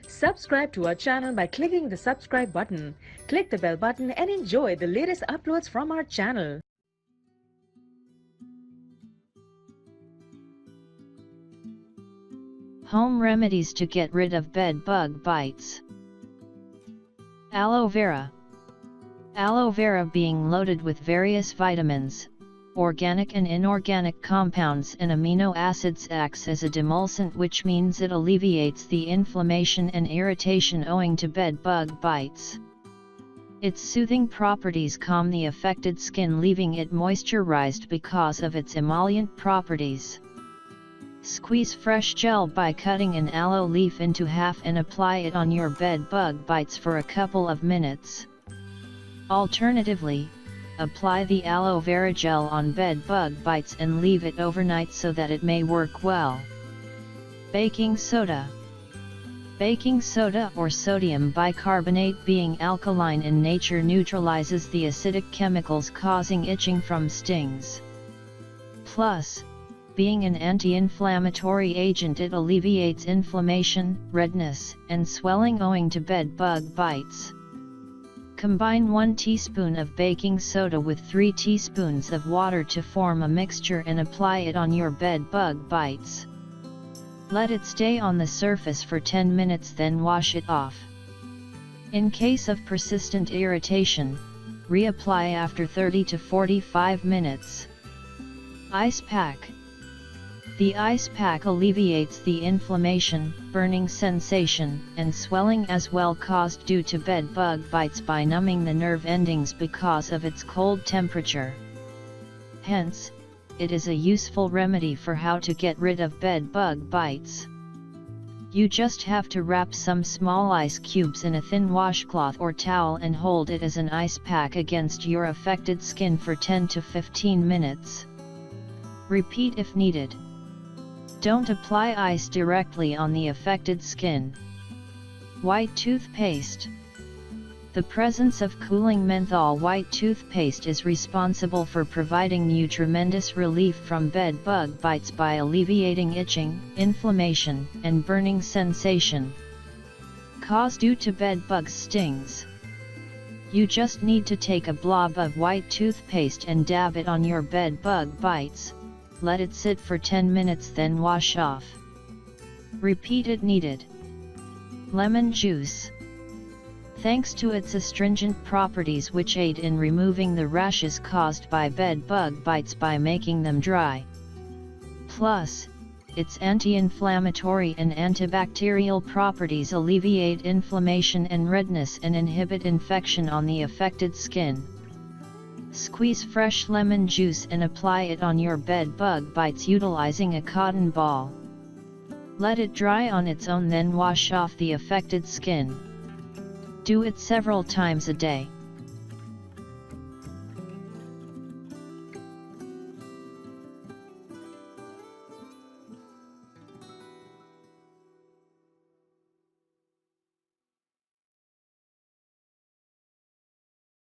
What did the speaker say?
Subscribe to our channel by clicking the subscribe button. Click the bell button and enjoy the latest uploads from our channel. Home remedies to get rid of bed bug bites. Aloe vera. Aloe vera, being loaded with various vitamins, organic and inorganic compounds and amino acids, acts as a demulcent, which means it alleviates the inflammation and irritation owing to bed bug bites. Its soothing properties calm the affected skin, leaving it moisturized because of its emollient properties. Squeeze fresh gel by cutting an aloe leaf into half and apply it on your bed bug bites for a couple of minutes. Alternatively, apply the aloe vera gel on bed bug bites and leave it overnight so that it may work well. Baking soda. Baking soda, or sodium bicarbonate, being alkaline in nature, neutralizes the acidic chemicals causing itching from stings. Plus, being an anti-inflammatory agent, it alleviates inflammation, redness, and swelling owing to bed bug bites. Combine 1 teaspoon of baking soda with 3 teaspoons of water to form a mixture and apply it on your bed bug bites. Let it stay on the surface for 10 minutes, then wash it off. In case of persistent irritation, reapply after 30 to 45 minutes. Ice pack. The ice pack alleviates the inflammation, burning sensation, and swelling as well caused due to bed bug bites by numbing the nerve endings because of its cold temperature. Hence, it is a useful remedy for how to get rid of bed bug bites. You just have to wrap some small ice cubes in a thin washcloth or towel and hold it as an ice pack against your affected skin for 10 to 15 minutes. Repeat if needed. Don't apply ice directly on the affected skin. White toothpaste. The presence of cooling menthol white toothpaste is responsible for providing you tremendous relief from bed bug bites by alleviating itching, inflammation, and burning sensation caused due to bed bug stings. You just need to take a blob of white toothpaste and dab it on your bed bug bites. Let it sit for 10 minutes, then wash off. Repeat if needed. Lemon juice. Thanks to its astringent properties, which aid in removing the rashes caused by bed bug bites by making them dry. Plus, its anti-inflammatory and antibacterial properties alleviate inflammation and redness and inhibit infection on the affected skin. Squeeze fresh lemon juice and apply it on your bed bug bites utilizing a cotton ball. Let it dry on its own, then wash off the affected skin. Do it several times a day.